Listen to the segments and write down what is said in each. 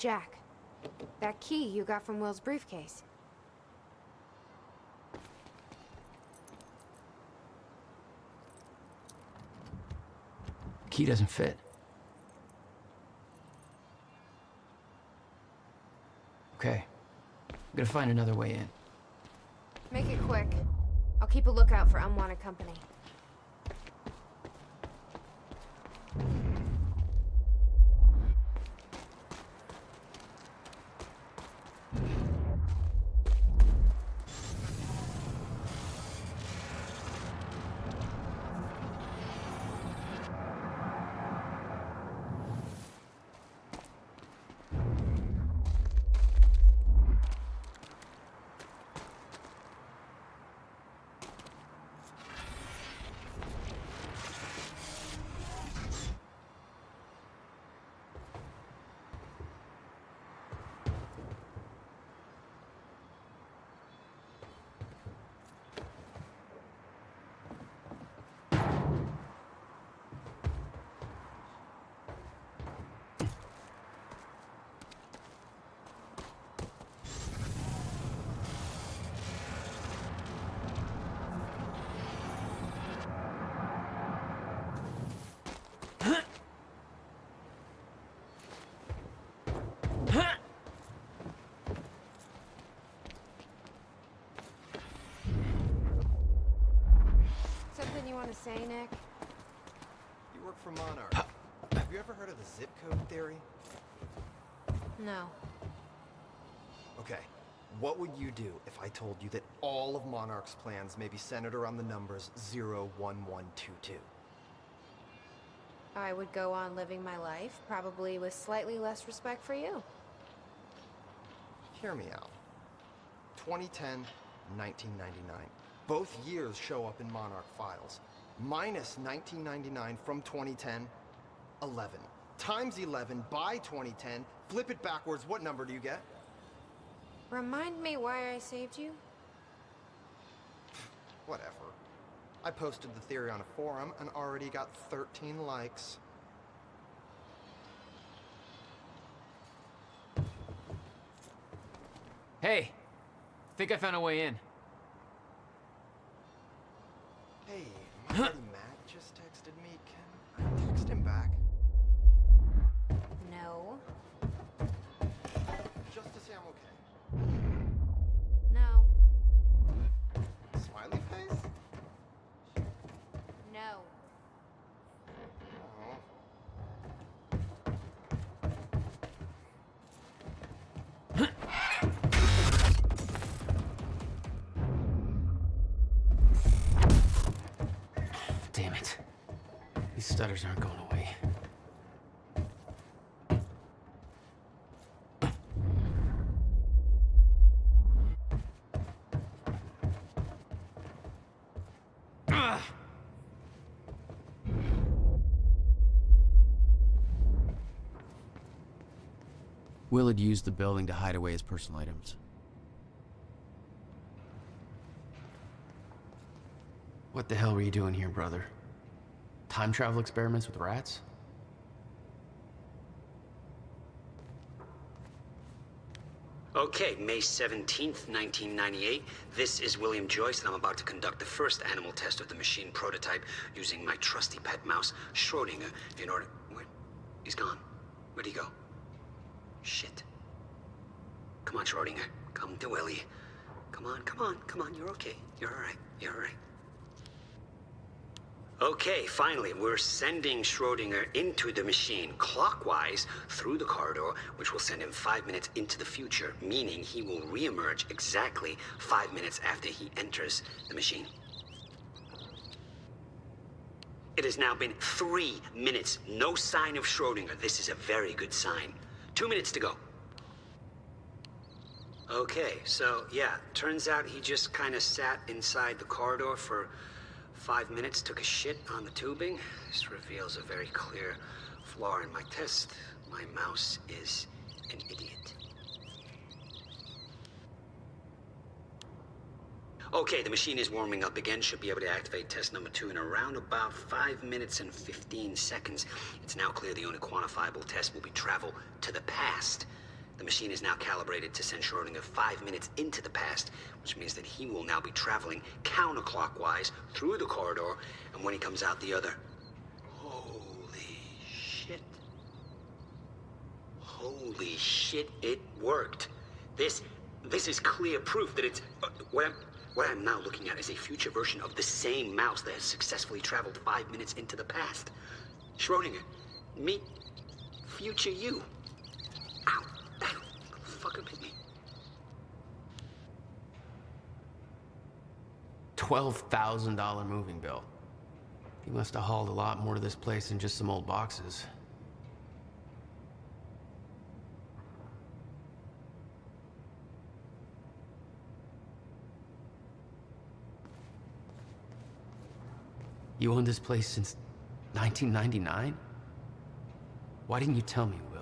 Jack. That key you got from Will's briefcase. Key doesn't fit. Okay. I'm gonna find another way in. Make it quick. I'll keep a lookout for unwanted company. Something you want to say, Nick? You work for Monarch. Have you ever heard of the zip code theory? No. Okay. What would you do if I told you that all of Monarch's plans may be centered around the numbers 01122? I would go on living my life, probably with slightly less respect for you. Hear me out. 2010, 1999. Both years show up in Monarch files. Minus 1999 from 2010, 11. Times 11 by 2010, flip it backwards, what number do you get? Remind me why I saved you? Whatever. I posted the theory on a forum and already got 13 likes. Hey! Think I found a way in. Hey, my buddy Matt just texted me. Can I text him back? No. Just to say I'm okay. No. Smiley face? No. Oh. Damn it. These stutters aren't going away. Will had used the building to hide away his personal items. What the hell were you doing here, brother? Time travel experiments with rats? Okay, May 17th, 1998. This is William Joyce, and I'm about to conduct the first animal test of the machine prototype using my trusty pet mouse, Schrodinger, in order... Where? He's gone. Where'd he go? Shit. Come on, Schrodinger. Come to Willie. Come on, come on, come on. You're okay. You're all right. You're all right. Okay, finally, we're sending Schrodinger into the machine clockwise through the corridor, which will send him 5 minutes into the future, meaning he will reemerge exactly 5 minutes after he enters the machine. It has now been 3 minutes. No sign of Schrodinger. This is a very good sign. 2 minutes to go. Okay, so yeah, turns out he just kind of sat inside the corridor for 5 minutes, took a shit on the tubing. This reveals a very clear flaw in my test. My mouse is an idiot. Okay, the machine is warming up again. Should be able to activate test number 2 in around about 5 minutes and 15 seconds. It's now clear the only quantifiable test will be travel to the past. The machine is now calibrated to send Schrodinger 5 minutes into the past, which means that he will now be traveling counterclockwise through the corridor, and when he comes out the other... Holy shit. Holy shit, it worked. This is clear proof that it's... What I'm now looking at is a future version of the same mouse that has successfully traveled 5 minutes into the past. Schrodinger, meet future you. Ow. Ow. Fucker hit me. $12,000 moving bill. He must have hauled a lot more to this place than just some old boxes. You owned this place since 1999? Why didn't you tell me, Will?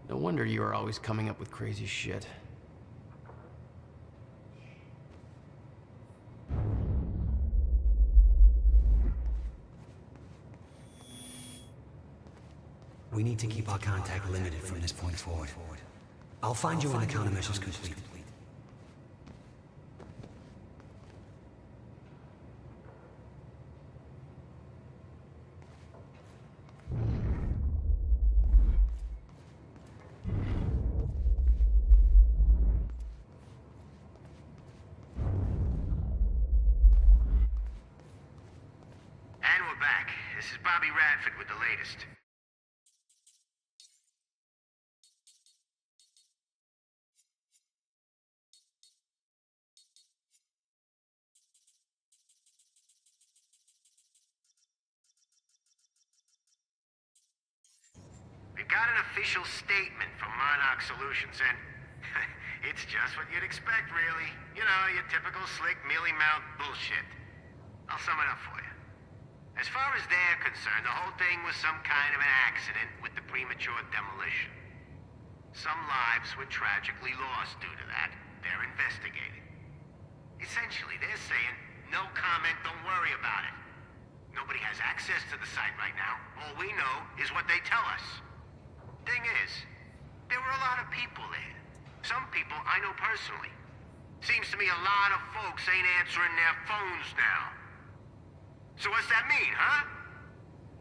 No wonder you were always coming up with crazy shit. We need to keep our contact limited from this point forward. I'll find you when the countermeasure's complete. And we're back. This is Bobby Radford with the latest. We got an official statement from Monarch Solutions, and it's just what you'd expect, really. You know, your typical slick, mealy-mouthed bullshit. I'll sum it up for you. As far as they're concerned, the whole thing was some kind of an accident with the premature demolition. Some lives were tragically lost due to that. They're investigating. Essentially, they're saying, no comment, don't worry about it. Nobody has access to the site right now. All we know is what they tell us. Thing is, there were a lot of people there. Some people I know personally. Seems to me a lot of folks ain't answering their phones now. So what's that mean, huh?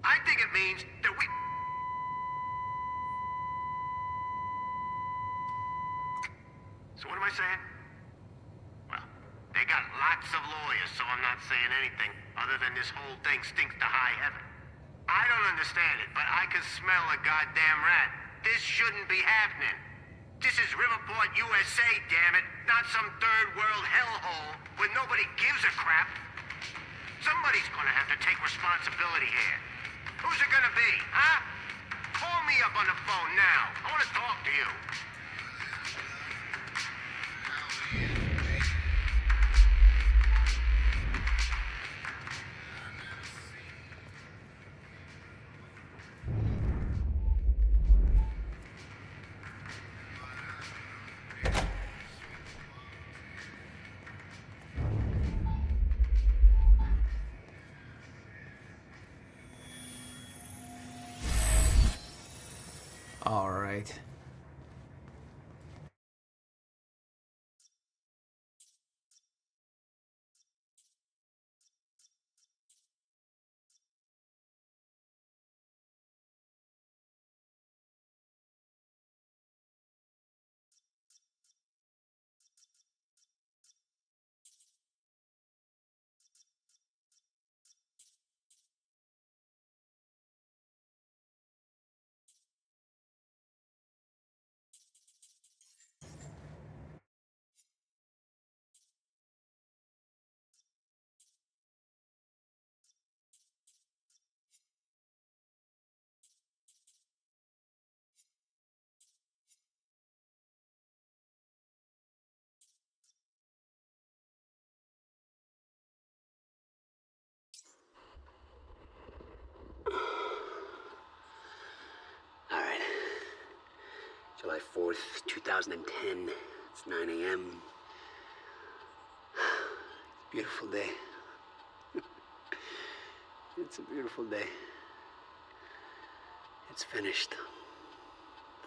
I think it means that we... So what am I saying? Well, they got lots of lawyers, so I'm not saying anything other than this whole thing stinks to high heaven. I don't understand it, but I can smell a goddamn rat. This shouldn't be happening. This is Riverport, USA, damn it, not some third world hellhole where nobody gives a crap. Somebody's gonna have to take responsibility here. Who's it gonna be, huh? Call me up on the phone now. I wanna talk to you. All right. July 4th, 2010. It's 9 a.m. Beautiful day. It's a beautiful day. It's finished.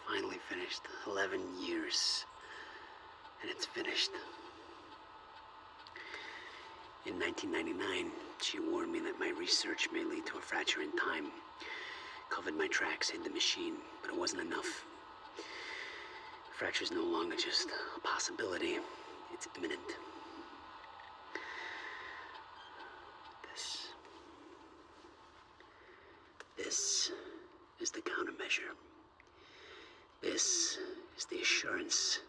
Finally finished. 11 years. And it's finished. In 1999, she warned me that my research may lead to a fracture in time. Covered my tracks, hid the machine, but it wasn't enough. The fracture's no longer just a possibility. It's imminent. This is the countermeasure. This is the assurance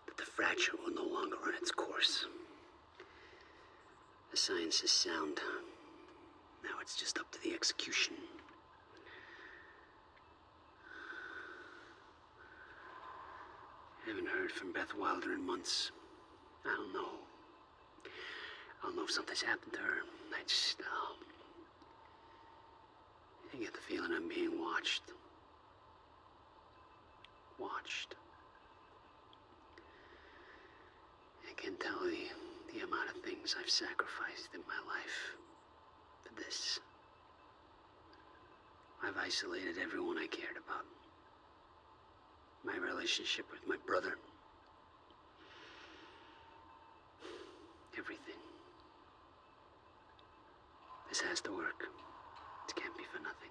that the fracture will no longer run its course. The science is sound. Now it's just up to the execution. I haven't heard from Beth Wilder in months. I don't know. I don't know if something's happened to her. I get the feeling I'm being watched. Watched. I can't tell the amount of things I've sacrificed in my life for this. I've isolated everyone I cared about. My relationship with my brother. Everything. This has to work. It can't be for nothing.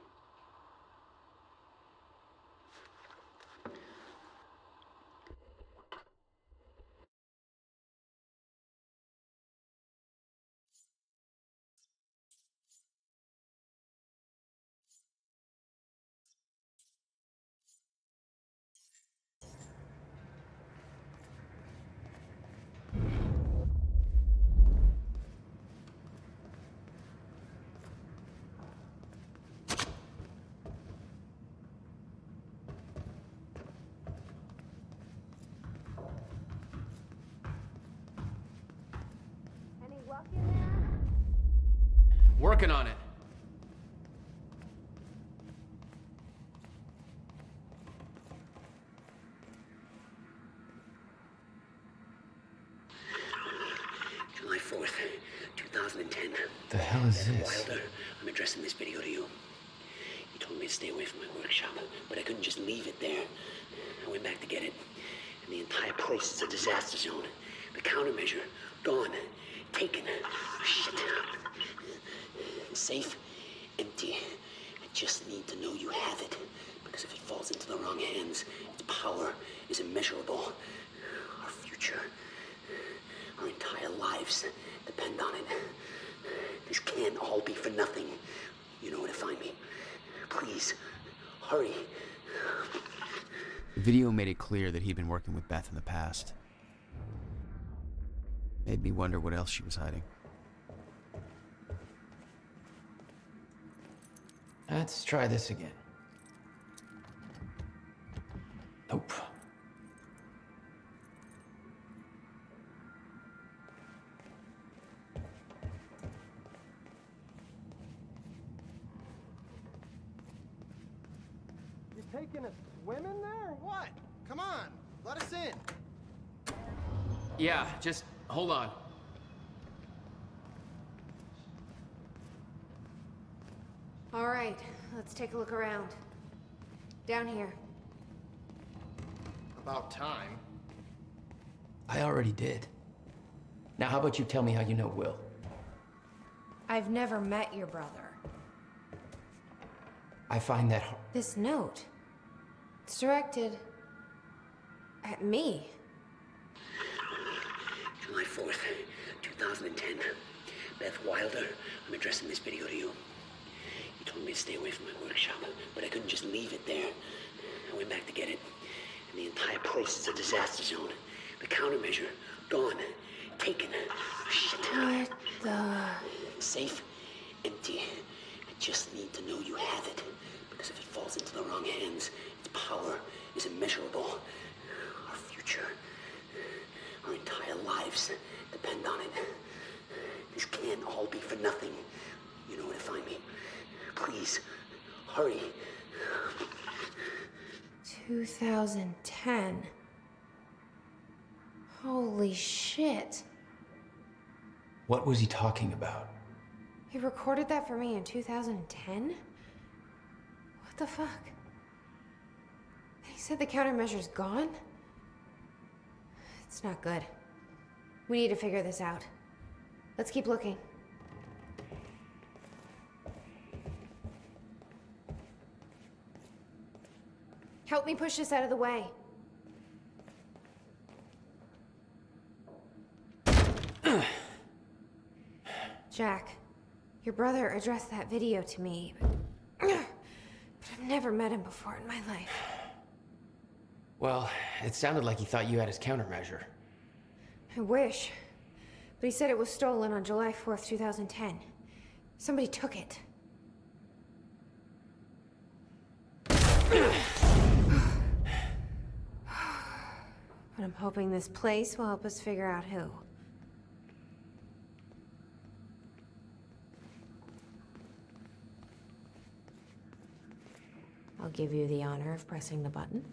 Any luck in there? Working on it. July 4th, 2010. The hell is Beth this? Wilder, I'm addressing this video to you. You told me to stay away from my workshop, but I couldn't just leave it there. I went back to get it, and the entire place is a disaster zone. The countermeasure, gone, taken. Shit. The safe, empty. I just need to know you have it, because if it falls into the wrong hands, its power is immeasurable. Our future, our entire lives depend on it. This can't all be for nothing. You know where to find me. Please, hurry. The video made it clear that he'd been working with Beth in the past. Made me wonder what else she was hiding. Let's try this again. Nope. You taking a swim in there or what? Come on, let us in. Yeah, just hold on. All right, let's take a look around. Down here. About time. I already did. Now how about you tell me how you know Will? I've never met your brother. I find that hard. This note. It's directed at me. July 4th, 2010. Beth Wilder, I'm addressing this video to you. You told me to stay away from my workshop, but I couldn't just leave it there. I went back to get it, and the entire place is a disaster zone. The countermeasure, gone, taken. Shit. What the... Safe, empty. I just need to know you have it, because if it falls into the wrong hands, its power is immeasurable. Our future, our entire lives depend on it. This can't all be for nothing. You know where to find me. Please, hurry. 2010. Holy shit. What was he talking about? He recorded that for me in 2010? What the fuck? He said the countermeasure's gone? It's not good. We need to figure this out. Let's keep looking. Help me push this out of the way. Jack, your brother addressed that video to me, but I've never met him before in my life. Well, it sounded like he thought you had his countermeasure. I wish. But he said it was stolen on July 4th, 2010. Somebody took it. But I'm hoping this place will help us figure out who. I'll give you the honor of pressing the button.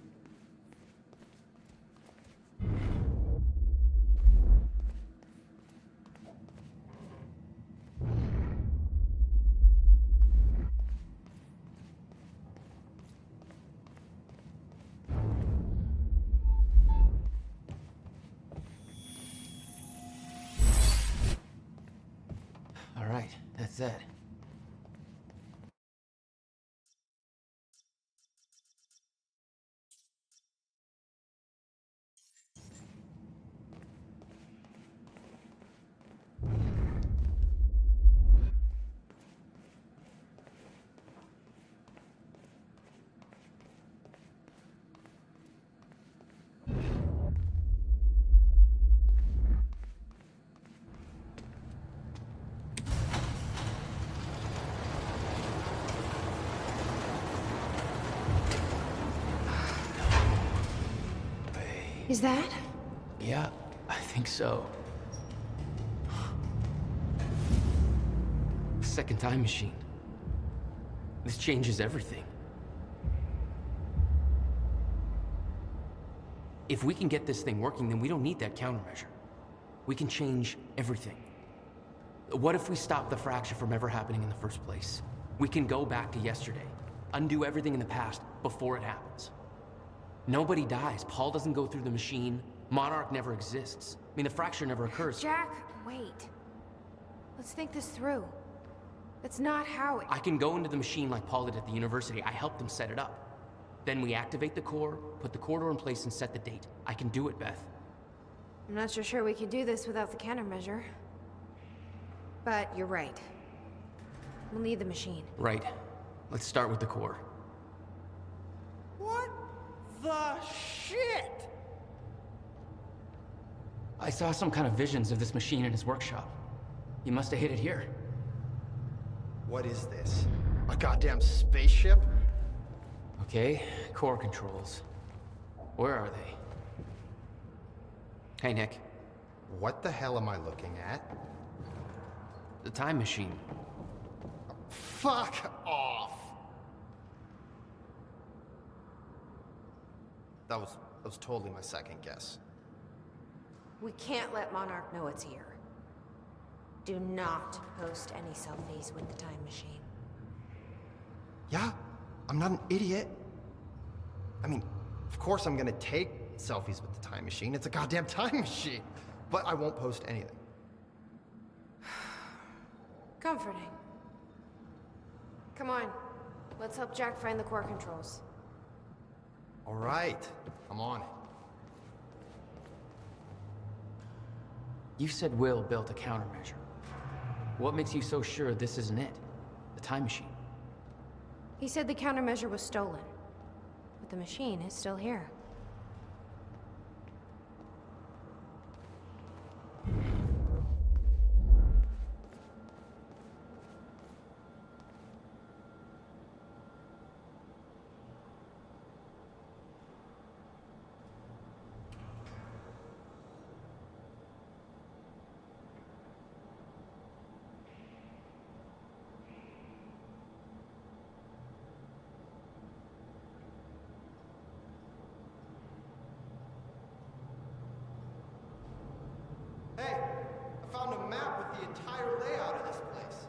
All right, that's that. Is that? Yeah, I think so. Second time machine. This changes everything. If we can get this thing working, then we don't need that countermeasure. We can change everything. What if we stop the fracture from ever happening in the first place? We can go back to yesterday, undo everything in the past before it happens. Nobody dies. Paul doesn't go through the machine. Monarch never exists. I mean, the fracture never occurs. Jack, wait. Let's think this through. That's not how it... I can go into the machine like Paul did at the university. I helped them set it up. Then we activate the core, put the core door in place, and set the date. I can do it, Beth. I'm not so sure we can do this without the countermeasure. But you're right. We'll need the machine. Right. Let's start with the core. What the shit? I saw some kind of visions of this machine in his workshop. He must have hid it here. What is this? A goddamn spaceship? Okay, core controls. Where are they? Hey, Nick. What the hell am I looking at? The time machine. Fuck off! That was totally my second guess. We can't let Monarch know it's here. Do not post any selfies with the time machine. Yeah, I'm not an idiot. I mean, of course I'm gonna take selfies with the time machine. It's a goddamn time machine. But I won't post anything. Comforting. Come on. Let's help Jack find the core controls. All right, I'm on it. You said Will built a countermeasure. What makes you so sure this isn't it? The time machine. He said the countermeasure was stolen. But the machine is still here. the entire layout of this place.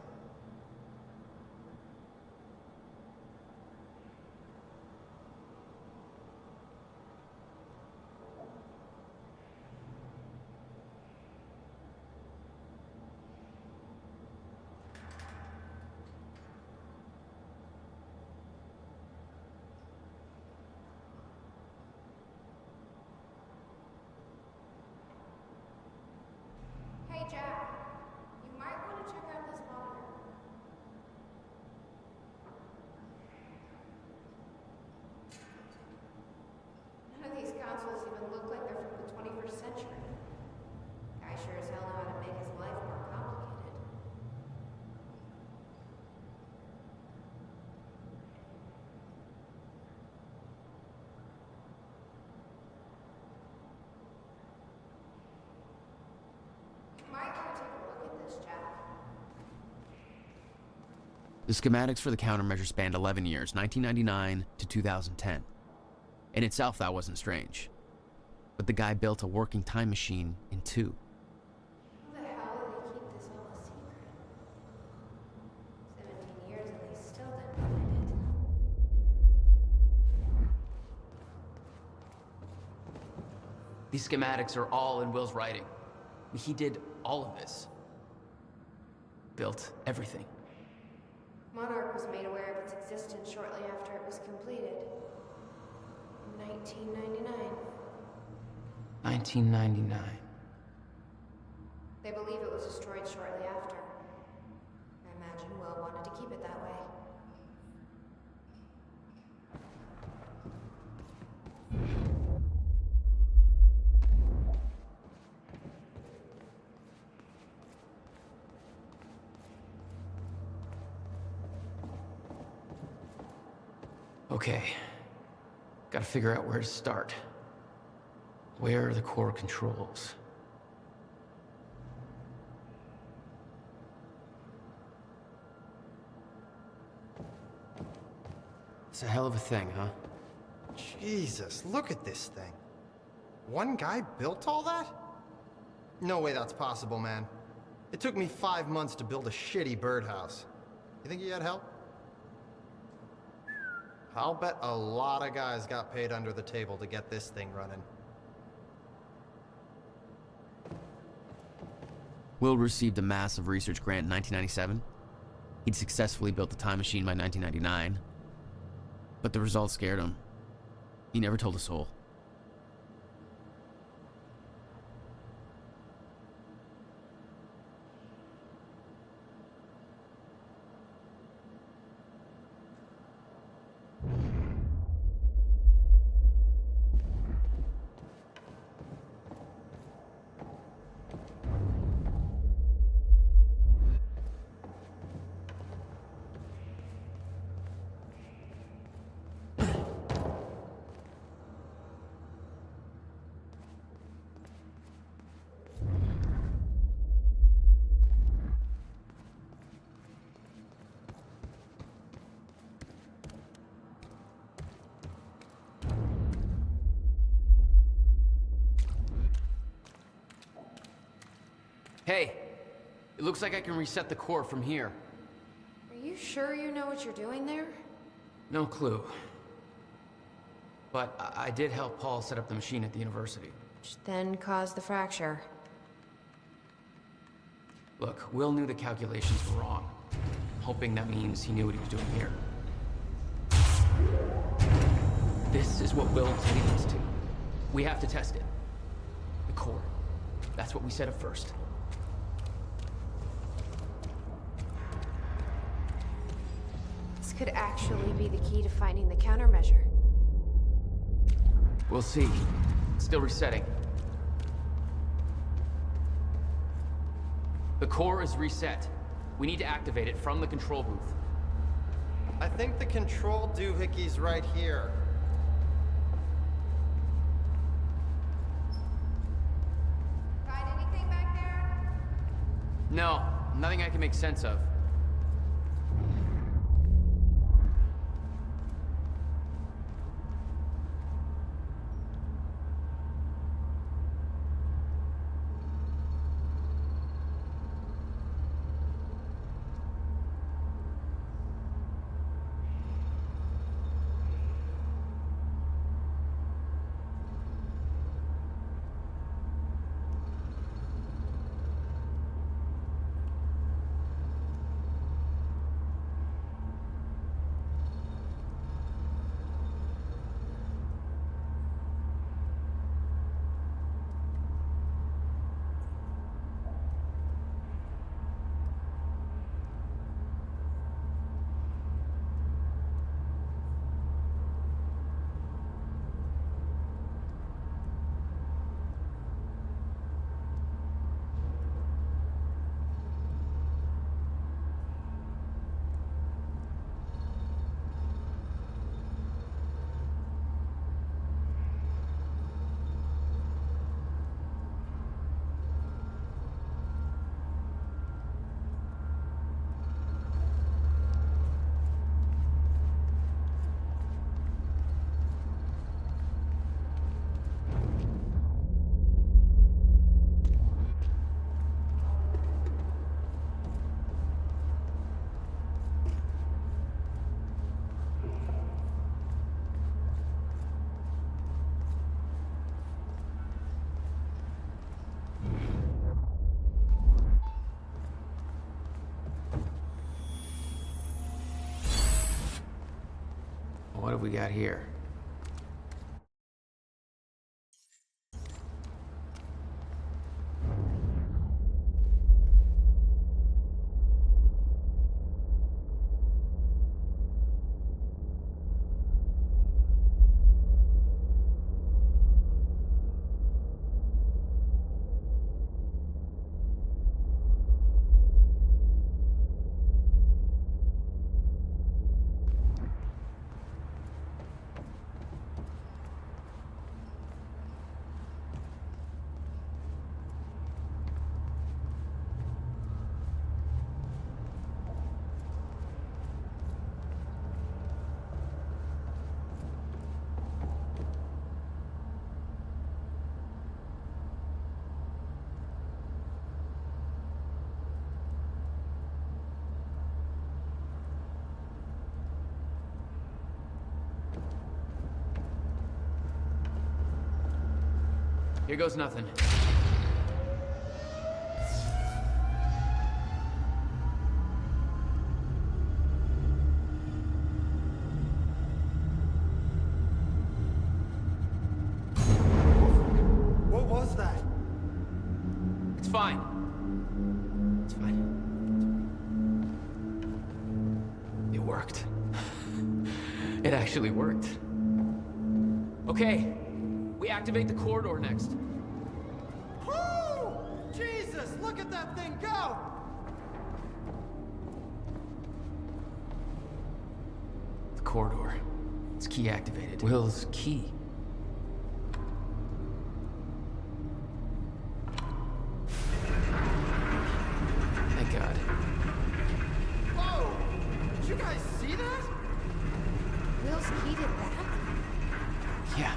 Hey, Jack. You might want to check out this monitor. None of these consoles even look like they're from the 21st century. Guy sure as hell know how to make his life more complicated. You might want to take a look at this, Jack. The schematics for the countermeasure spanned 11 years, 1999 to 2010. In itself, that wasn't strange. But the guy built a working time machine in 2. How the hell did they keep this all a secret? 17 years and they still didn't find it. These schematics are all in Will's writing. He did all of this. Built everything. Monarch was made aware of its existence shortly after it was completed. In 1999. 1999. They believe it was destroyed shortly after. I imagine Will wanted to keep it that way. Okay. Gotta figure out where to start. Where are the core controls? It's a hell of a thing, huh? Jesus, look at this thing. One guy built all that? No way that's possible, man. It took me 5 months to build a shitty birdhouse. You think he had help? I'll bet a lot of guys got paid under the table to get this thing running. Will received a massive research grant in 1997. He'd successfully built the time machine by 1999. But the results scared him. He never told a soul. Hey, it looks like I can reset the core from here. Are you sure you know what you're doing there? No clue. But I did help Paul set up the machine at the university. Which then caused the fracture. Look, Will knew the calculations were wrong. Hoping that means he knew what he was doing here. This is what Will is leading us to. We have to test it. The core. That's what we set up first. This could actually be the key to finding the countermeasure. We'll see. Still resetting. The core is reset. We need to activate it from the control booth. I think the control doohickey's right here. Find anything back there? No, nothing I can make sense of. have we got here? Here goes nothing. What was that? It's fine. It's fine. It worked. It actually worked. Okay, we activate the corridor next. Woo! Jesus, look at that thing go! The corridor. It's key activated. Will's key. Thank God. Whoa! Did you guys see that? Will's key did that? Yeah.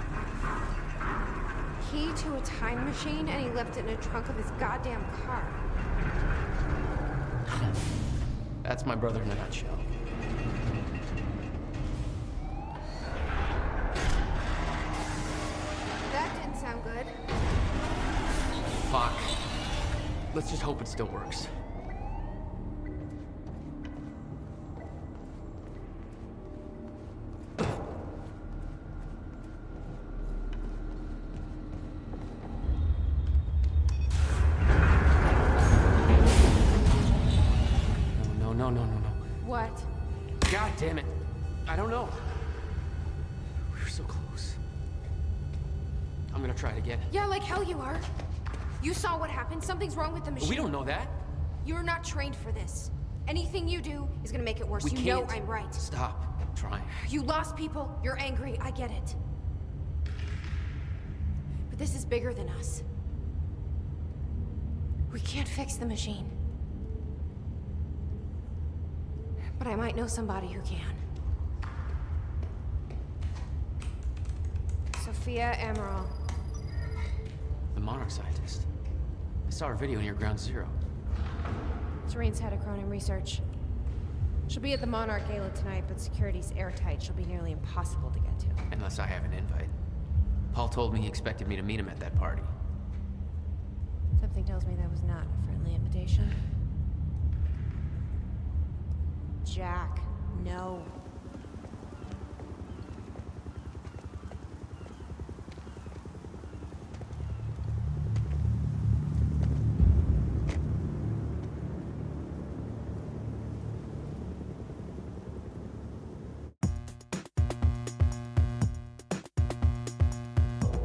Key to a time machine, and he left it in the trunk of his goddamn car. That's my brother in a nutshell. That didn't sound good. Fuck. Let's just hope it still works. No. What? God damn it. I don't know. We were so close. I'm gonna try it again. Yeah, like hell you are. You saw what happened. Something's wrong with the machine. We don't know that. You're not trained for this. Anything you do is gonna make it worse. We You can't. know I'm right. Stop trying. You lost people. You're angry. I get it. But this is bigger than us. We can't fix the machine. But I might know somebody who can. Sophia Amaral. The Monarch scientist. I saw her video near Ground Zero. Serene's head of Cronin Research. She'll be at the Monarch Gala tonight, but security's airtight. She'll be nearly impossible to get to. Unless I have an invite. Paul told me he expected me to meet him at that party. Something tells me that was not a friendly invitation. Jack, no.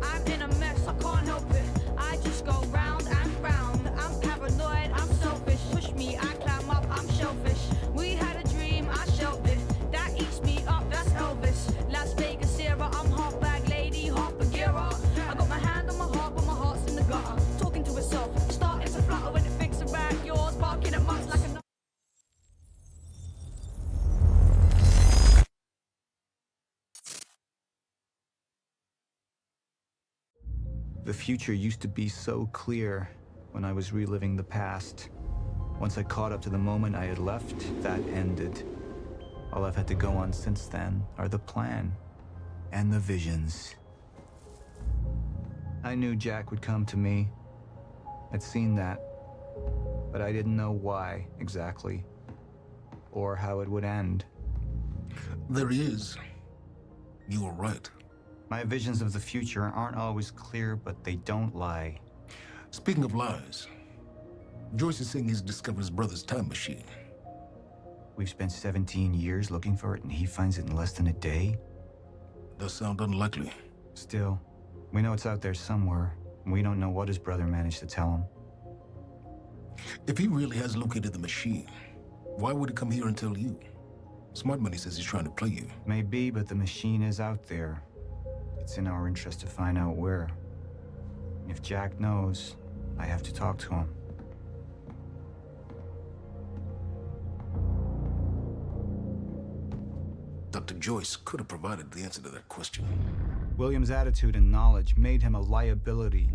I'm in a mess, I can't help it. I just go round and round. I'm paranoid, I'm selfish. Push me, I climb up, I'm shellfish. We had a dream, I shelved it. That eats me up, that's Elvis. Las Vegas era, I'm half bag lady, half Bagheera. I got my hand on my heart, but my heart's in the gutter. Talking to itself, starting to flutter when it thinks about yours. Barking at much like a... The future used to be so clear when I was reliving the past. Once I caught up to the moment I had left, that ended. All I've had to go on since then are the plan and the visions. I knew Jack would come to me. I'd seen that, but I didn't know why exactly, or how it would end. There he is. You were right. My visions of the future aren't always clear, but they don't lie. Speaking of lies, Joyce is saying he's discovered his brother's time machine. We've spent 17 years looking for it, and he finds it in less than a day? Does sound unlikely. Still, we know it's out there somewhere. And we don't know what his brother managed to tell him. If he really has located the machine, why would he come here and tell you? Smart Money says he's trying to play you. Maybe, but the machine is out there. It's in our interest to find out where. And if Jack knows, I have to talk to him. Dr. Joyce could have provided the answer to that question. William's attitude and knowledge made him a liability.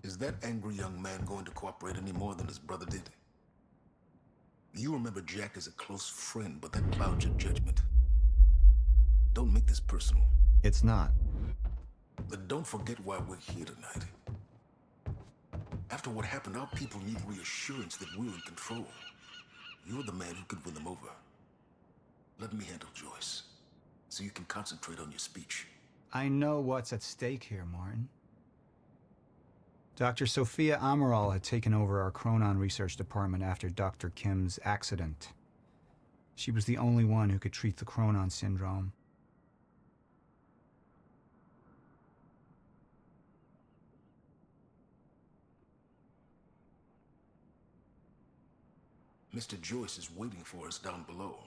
Is that angry young man going to cooperate any more than his brother did? You remember Jack as a close friend, but that clouds your judgment. Don't make this personal. It's not. But don't forget why we're here tonight. After what happened, our people need reassurance that we're in control. You're the man who could win them over. Let me handle Joyce, so you can concentrate on your speech. I know what's at stake here, Martin. Dr. Sophia Amaral had taken over our Chronon research department after Dr. Kim's accident. She was the only one who could treat the Chronon syndrome. Mr. Joyce is waiting for us down below.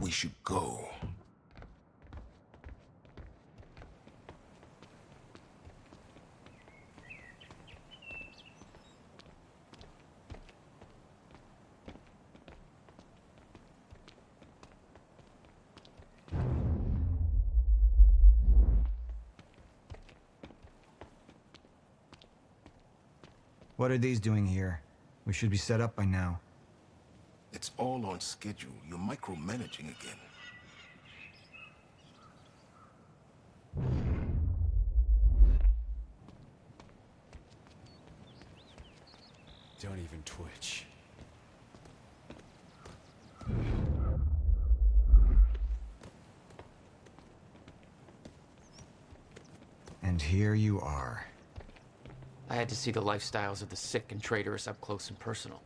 We should go. What are these doing here? We should be set up by now. It's all on schedule. You're micromanaging again. Don't even twitch. And here you are. I had to see the lifestyles of the sick and traitorous up close and personal.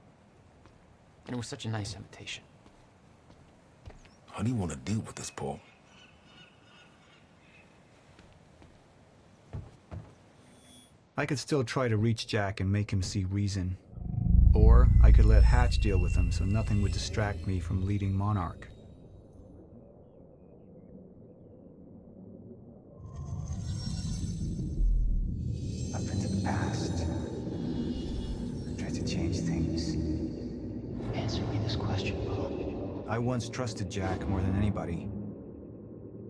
And it was such a nice invitation. How do you want to deal with this, Paul? I could still try to reach Jack and make him see reason. Or I could let Hatch deal with him so nothing would distract me from leading Monarch. Up into the past. Tried to change things. Answer me this question, Paul. I once trusted Jack more than anybody.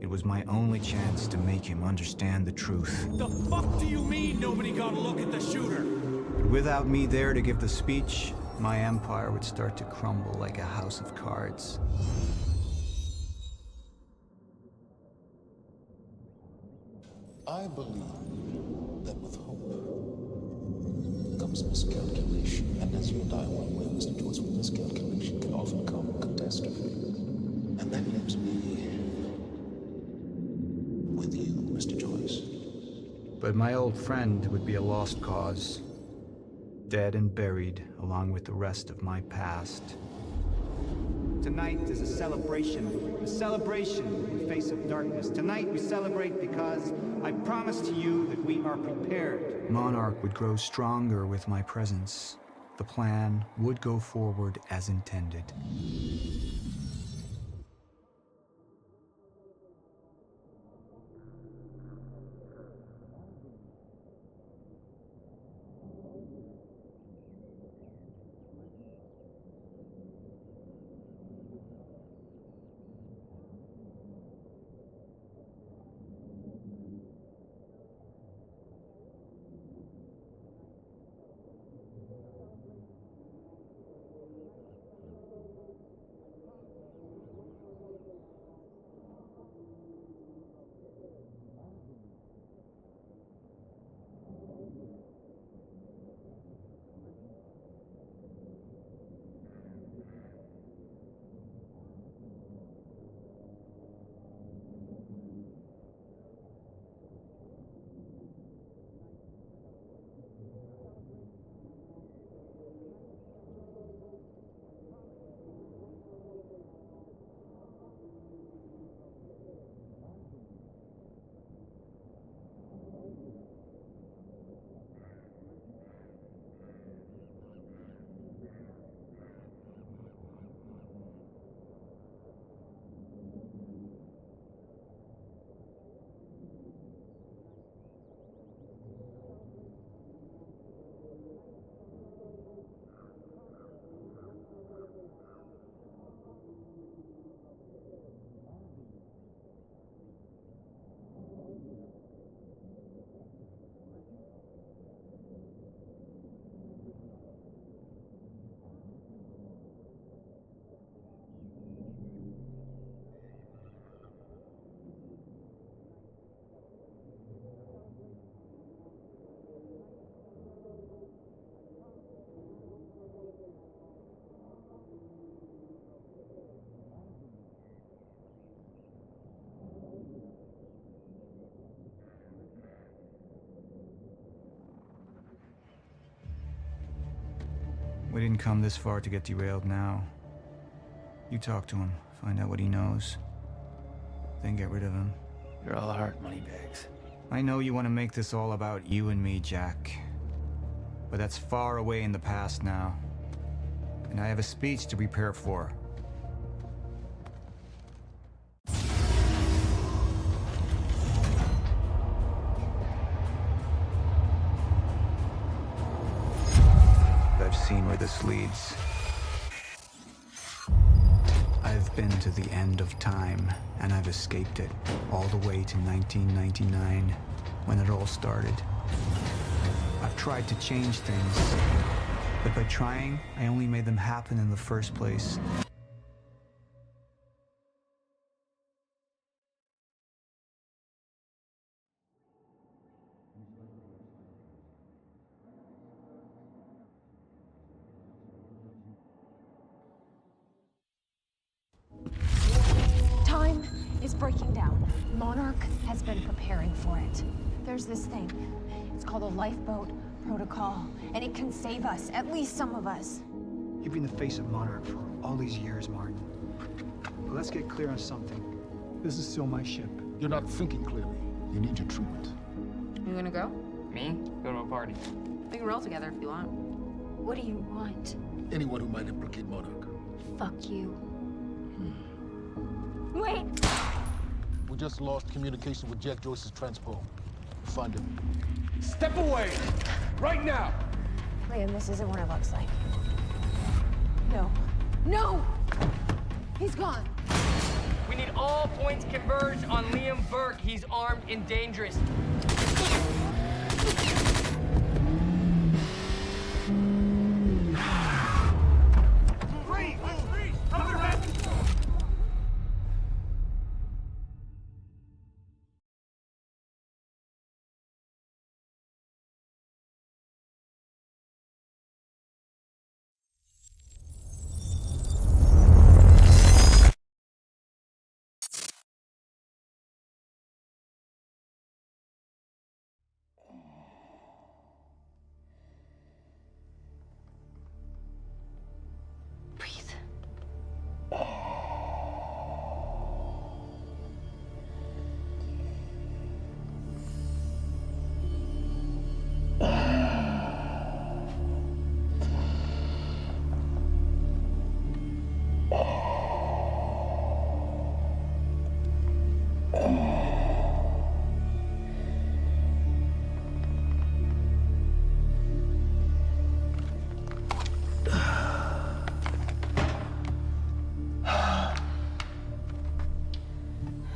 It was my only chance to make him understand the truth. The fuck do you mean nobody got a look at the shooter? But without me there to give the speech, my empire would start to crumble like a house of cards. I believe that with hope comes miscalculation, and as you and I well know, Mr. Joyce, with miscalculation can often come catastrophe. And that leaves me with you, Mr. Joyce. But my old friend would be a lost cause. Dead and buried, along with the rest of my past. Tonight is a celebration in the face of darkness. Tonight we celebrate because I promise to you that we are prepared. Monarch would grow stronger with my presence. The plan would go forward as intended. We didn't come this far to get derailed now. You talk to him, find out what he knows, then get rid of him. You're all heart, moneybags. I know you want to make this all about you and me, Jack. But that's far away in the past now. And I have a speech to prepare for. I've seen where this leads. I've been to the end of time, and I've escaped it, all the way to 1999, when it all started. I've tried to change things, but by trying, I only made them happen in the first place. Time is breaking down. Monarch has been preparing for it. There's this thing. It's called a lifeboat protocol, and it can save us, at least some of us. You've been the face of Monarch for all these years, Martin. But let's get clear on something. This is still my ship. You're not thinking clearly. You need your treatment. You gonna go? Me? Go to a party. We can roll together if you want. What do you want? Anyone who might implicate Monarch. Fuck you. Wait! We just lost communication with Jack Joyce's transpo. Find him. Step away! Right now! Liam, this isn't what it looks like. No. No! He's gone. We need all points converged on Liam Burke. He's armed and dangerous.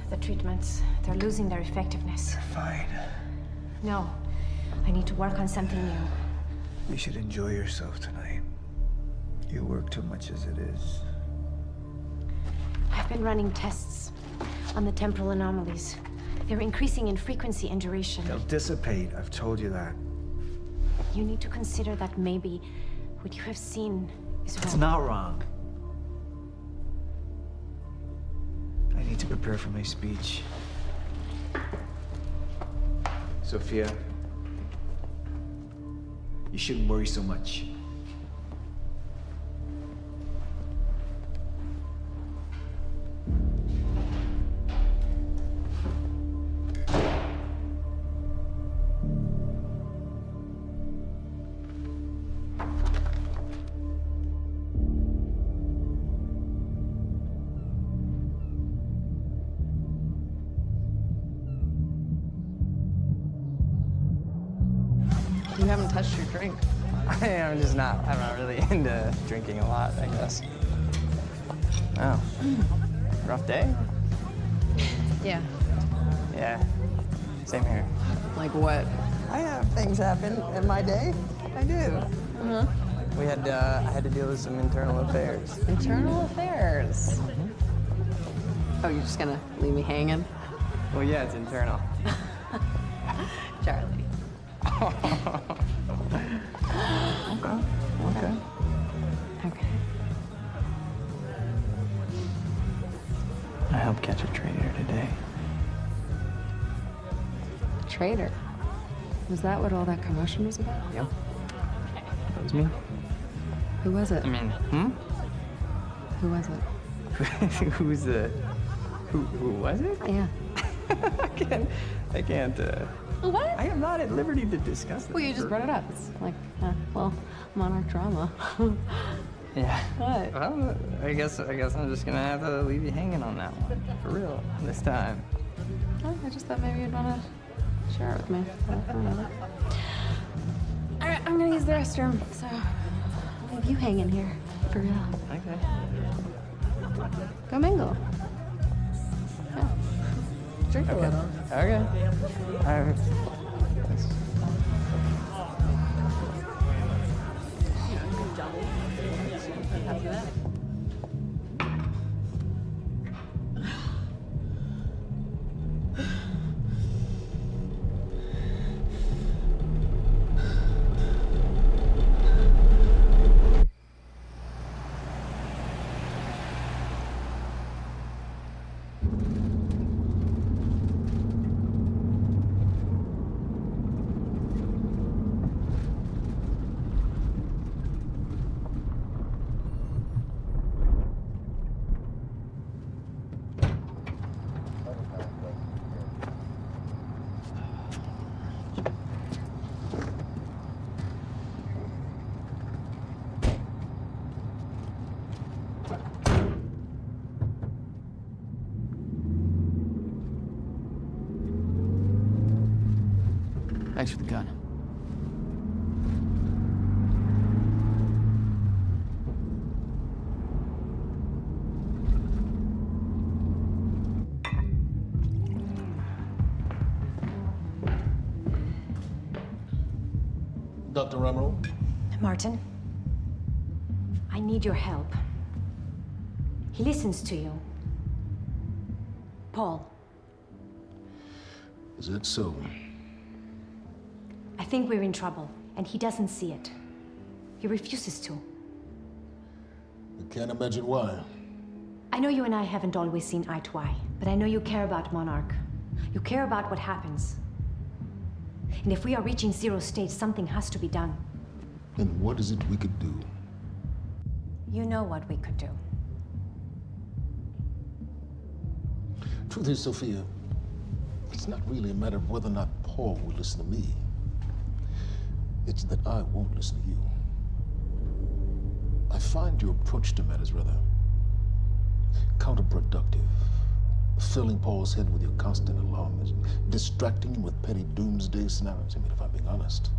The treatments, they're losing their effectiveness. Fine. No, I need to work on something new. You should enjoy yourself tonight. You work too much as it is. I've been running tests on the temporal anomalies. They're increasing in frequency and duration. They'll dissipate, I've told you that. You need to consider that maybe what you have seen is wrong. It's not wrong. I need to prepare for my speech. Sophia, you shouldn't worry so much. You haven't touched your drink. I'm not really into drinking a lot, I guess. Oh. Rough day? Yeah. Yeah. Same here. Like what? I have things happen in my day. I do. Uh-huh. I had to deal with some internal affairs. Internal affairs. Oh, you're just gonna leave me hanging? Well, yeah, it's internal. Charlie. Okay. Okay. I helped catch a traitor today. Traitor? Was that what all that commotion was about? Yep. That was me. Who was it? I mean, Who was it? who's the... Who was it? Yeah. I can't, What? I am not at liberty to discuss this. Well, you just brought it up. It's like, well, Monarch drama. Yeah. What? Well, I guess I'm just gonna have to leave you hanging on that one. For real, this time. Oh, I just thought maybe you'd want to share it with me. All right, I'm gonna use the restroom, so I'll leave you hanging here. For real. Okay. Go mingle. Yeah. Drink a little. Okay. After that. Thanks for the gun. Dr. Emerald? Martin, I need your help. He listens to you. Paul. Is that so? I think we're in trouble, and he doesn't see it. He refuses to. I can't imagine why. I know you and I haven't always seen eye to eye, but I know you care about Monarch. You care about what happens. And if we are reaching zero state, something has to be done. And what is it we could do? You know what we could do. Truth is, Sophia, it's not really a matter of whether or not Paul will listen to me. It's that I won't listen to you. I find your approach to matters rather counterproductive. Filling Paul's head with your constant alarmism, distracting him with petty doomsday scenarios. I mean, if I'm being honest,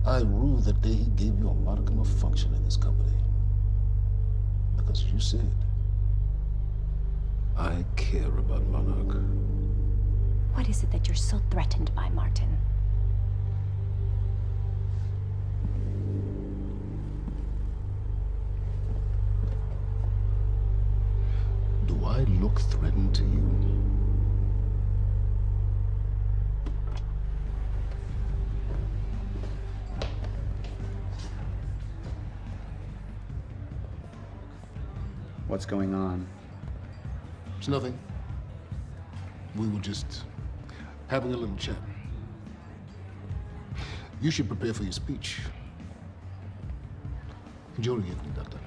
I rue the day he gave you a modicum of function in this company. Because you said, I care about Monarch. What is it that you're so threatened by, Martin? Do I look threatened to you? What's going on? It's nothing. We were just having a little chat. You should prepare for your speech. Enjoy the evening, Doctor.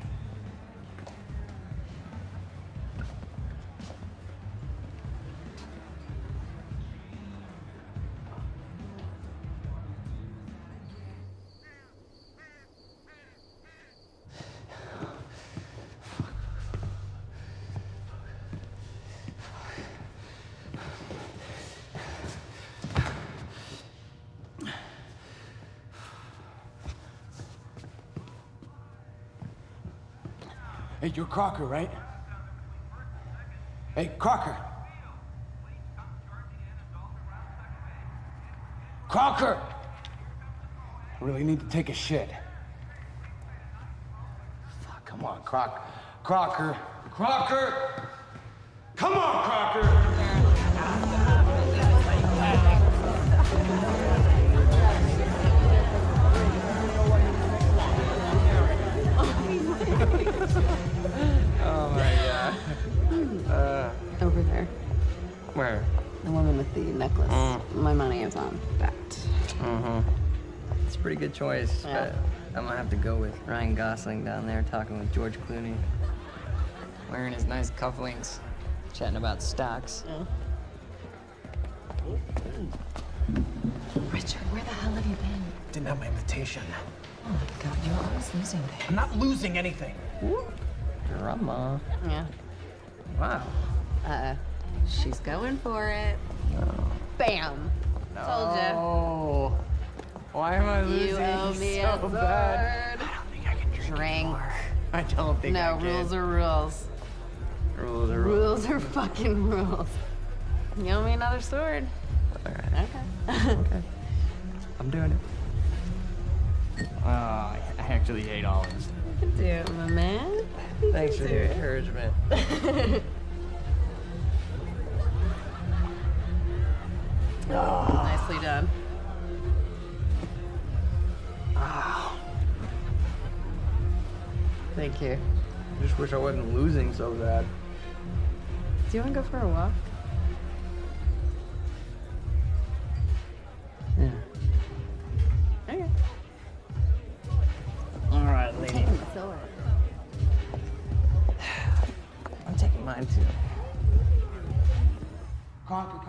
Hey, you're Crocker, right? Hey, Crocker! Crocker! I really need to take a shit. Fuck, come on, Crocker. Crocker! Come on, Crocker! Oh my god. Over there. Where? The woman with the necklace. My money is on that. Mm-hmm. It's a pretty good choice, Yeah. I'm gonna have to go with Ryan Gosling down there talking with George Clooney. Wearing his nice cufflinks, chatting about stocks. Richard, where the hell have you been? Didn't have my invitation. Oh my God, you're always losing things. I'm not losing anything. Drama. Yeah. Wow. She's going for it. No. Bam. Told ya. Oh. Why am I losing You owe me so a sword. bad? I don't think I can drink anymore. I don't think I No, can. rules are rules. Rules are rules. Rules are fucking rules. You owe me another sword. All right. Okay. Okay. I'm doing it. Oh, I actually hate olives. You can do it, my man. You Thanks can for do the it. encouragement. Nicely done. Thank you. Just wish I wasn't losing so bad. Do you want to go for a walk? Yeah. Okay. All right, lady. Taking the sword. I'm taking mine too. Crocker.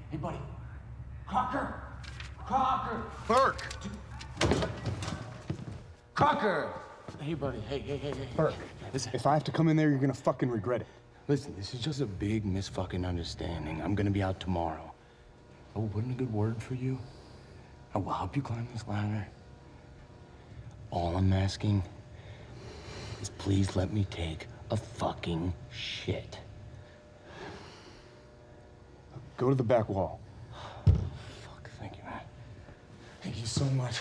Hey, buddy. Crocker. Burke. Crocker. Hey, buddy. Hey. Burke. Listen. If I have to come in there, you're gonna fucking regret it. Listen, this is just a big misfucking understanding. I'm gonna be out tomorrow. Oh, put in a good word for you. I will help you climb this ladder. All I'm asking is please let me take a fucking shit. Go to the back wall. Fuck, thank you, man. Thank you so much.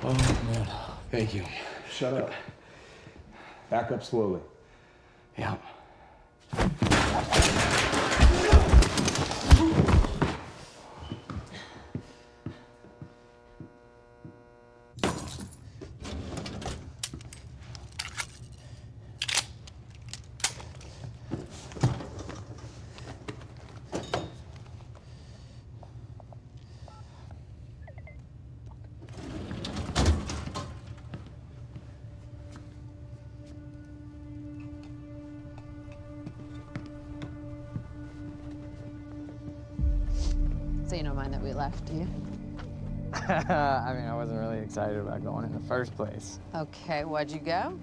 Oh, man. Thank you. Shut up. Back up slowly. Yeah. So you don't mind that we left, do you? I mean, I wasn't really excited about going in the first place. Okay, why'd you go?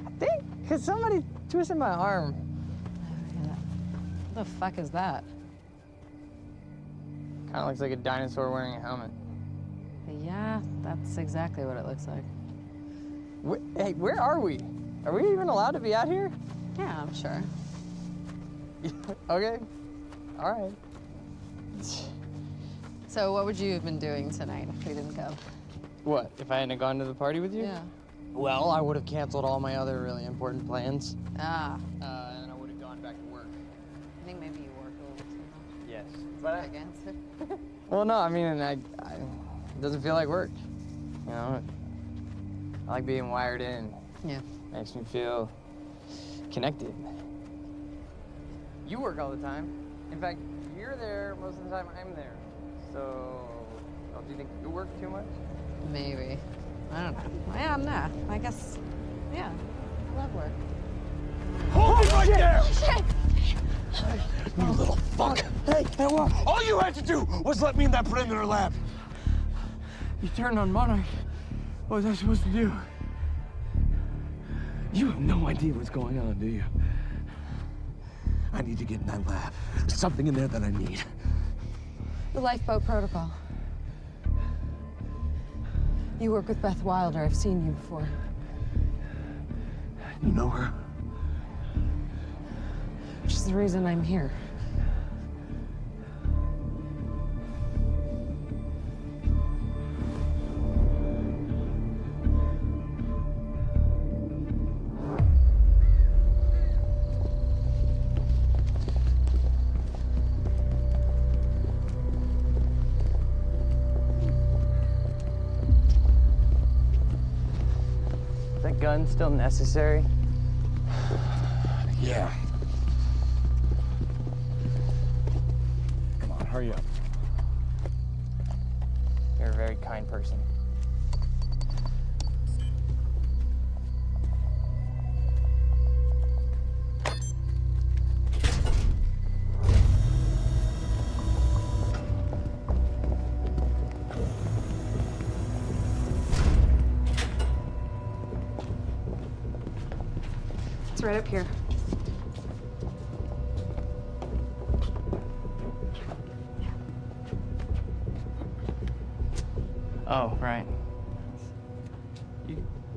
I think because somebody twisted my arm. What the fuck is that? Kind of looks like a dinosaur wearing a helmet. Yeah, that's exactly what it looks like. Hey, where are we? Are we even allowed to be out here? Yeah, I'm sure. Okay. All right. So what would you have been doing tonight if we didn't go? What, if I hadn't gone to the party with you? Yeah. Well, I would have canceled all my other really important plans. Ah. And I would have gone back to work. I think maybe you work a little too much. Yes. But Big answer. well, no, I mean, it doesn't feel like work. You know, I like being wired in. Yeah. Makes me feel connected. You work all the time. In fact, you're there most of the time I'm there. So, don't you think you work too much? Maybe. I don't know. Yeah, I'm not. I guess, yeah. I love work. Hold it right there! Shit! You little fuck. Hey, what? All you had to do was let me in that perimeter lab. You turned on Monarch. What was I supposed to do? You have no idea what's going on, do you? I need to get in that lab. There's something in there that I need. The lifeboat protocol. You work with Beth Wilder. I've seen you before. You know her? Which is the reason I'm here. That gun still necessary? Yeah. hurry up. You're a very kind person. It's right up here. Oh, right.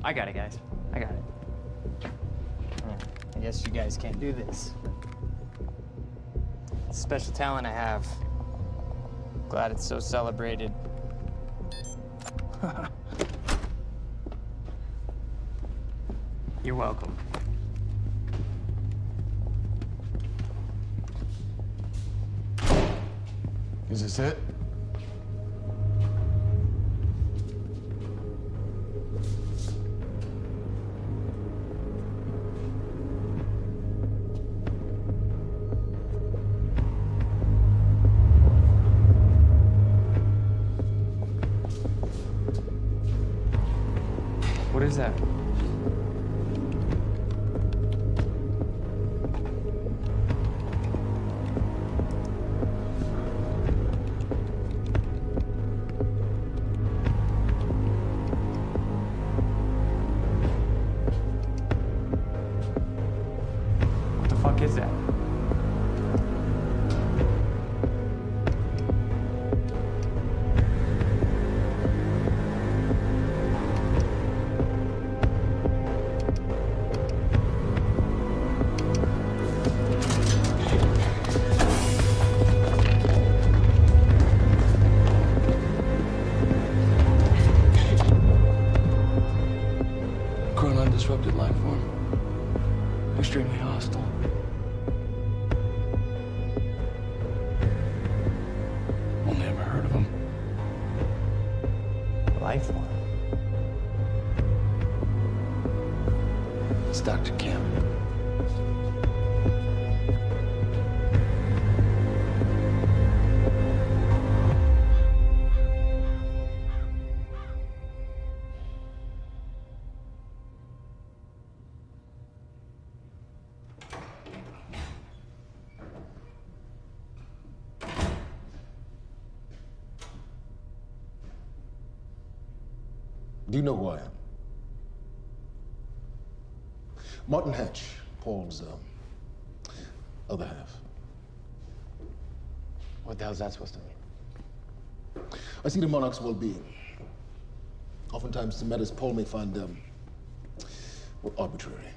I got it, guys. I got it. Yeah, I guess you guys can't do this. It's a special talent I have. Glad it's so celebrated. You're welcome. Is this it? What is that? What the fuck is that? Disrupted life form. Extremely hostile. Only ever heard of them. Life form? It's Dr. Kim. Do you know who I am? Martin Hatch, Paul's other half. What the hell's that supposed to mean? I see the Monarch's well-being. Oftentimes, the matters Paul may find, well, arbitrary.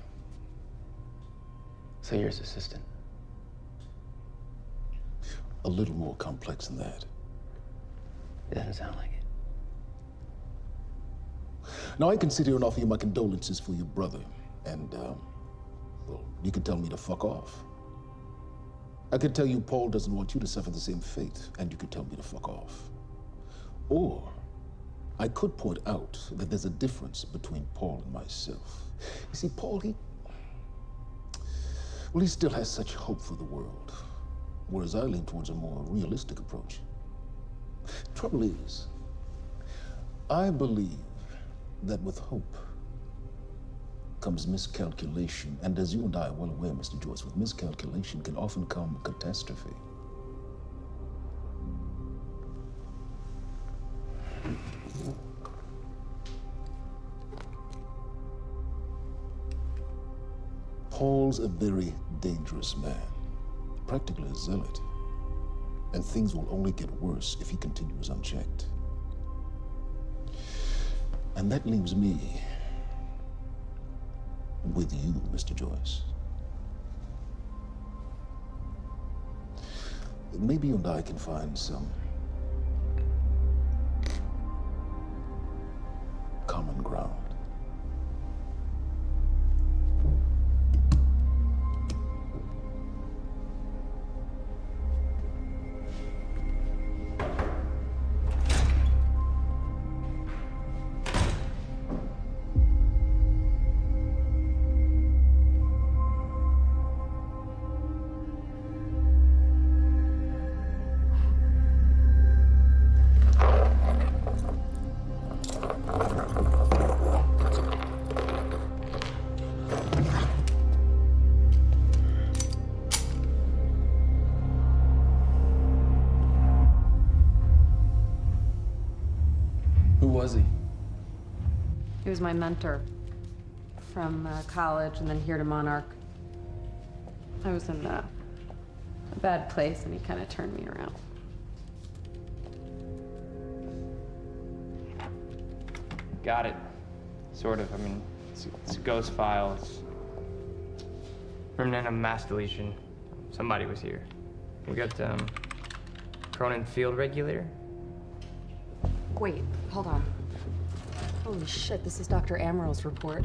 So you're his assistant? A little more complex than that. It doesn't sound like it. Now, I can sit here and offer you my condolences for your brother, and, well, you can tell me to fuck off. I could tell you Paul doesn't want you to suffer the same fate, and you could tell me to fuck off. Or, I could point out that there's a difference between Paul and myself. You see, Paul, he still has such hope for the world, whereas I lean towards a more realistic approach. Trouble is, I believe that with hope comes miscalculation, and as you and I are well aware, Mr. Joyce, with miscalculation can often come catastrophe. Paul's a very dangerous man, practically a zealot, and things will only get worse if he continues unchecked. And that leaves me with you, Mr. Joyce. Maybe you and I can find some common ground. was he? He was my mentor. From college and then here to Monarch. I was in a bad place and he kind of turned me around. Got it. Sort of. I mean, it's a ghost file. It's remnant of mass deletion. Somebody was here. We got, Cronin Field Regulator. Wait, hold on. Holy shit, this is Dr. Amaril's report.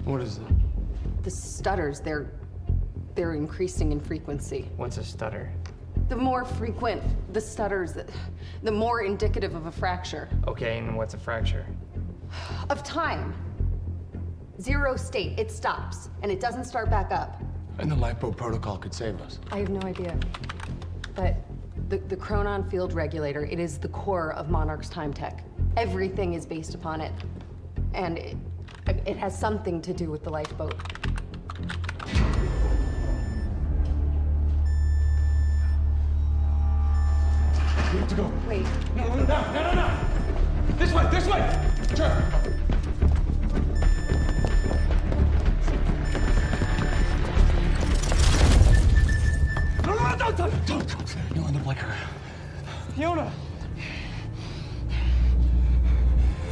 What is it? The stutters, they're increasing in frequency. What's a stutter? The more frequent the stutters, the more indicative of a fracture. Okay, and what's a fracture? Of time. 0 state, it stops, and it doesn't start back up. And the lifeboat protocol could save us. I have no idea. But the Cronin Field Regulator, it is the core of Monarch's time tech. Everything is based upon it. And it has something to do with the lifeboat. We have to go. Wait. No. This way! Sure. No, don't. You end up like her. Fiona!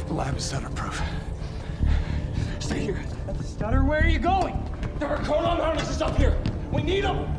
The lab is stutter-proof. Stay here. Stutter, where are you going? There are Cronin harnesses up here. We need them.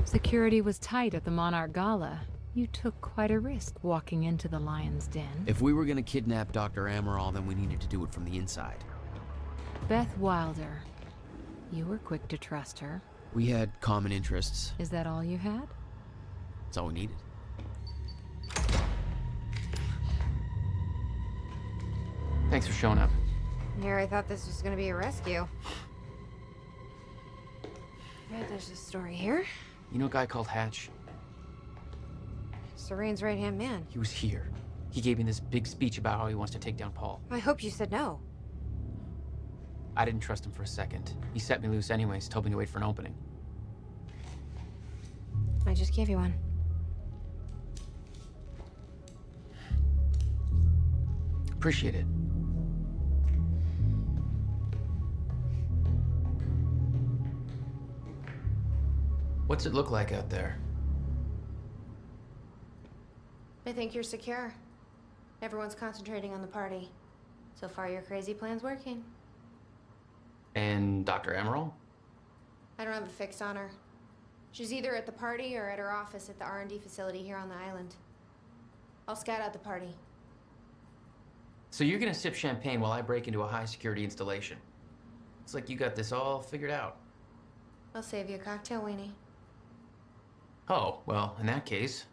Security was tight at the Monarch Gala. You took quite a risk walking into the Lion's Den. If we were gonna kidnap Dr. Amaral, then we needed to do it from the inside. Beth Wilder. You were quick to trust her. We had common interests. Is that all you had? That's all we needed. Thanks for showing up. Here, I thought this was gonna be a rescue. Right, there's a story here. You know a guy called Hatch? Serene's right-hand man. He was here. He gave me this big speech about how he wants to take down Paul. I hope you said no. I didn't trust him for a second. He set me loose anyways, told me to wait for an opening. I just gave you one. Appreciate it. What's it look like out there? I think you're secure. Everyone's concentrating on the party. So far, your crazy plan's working. And Dr. Emerald? I don't have a fix on her. She's either at the party or at her office at the R&D facility here on the island. I'll scout out the party. So you're gonna sip champagne while I break into a high-security installation. It's like you got this all figured out. I'll save you a cocktail, Weenie. Oh, well, in that case,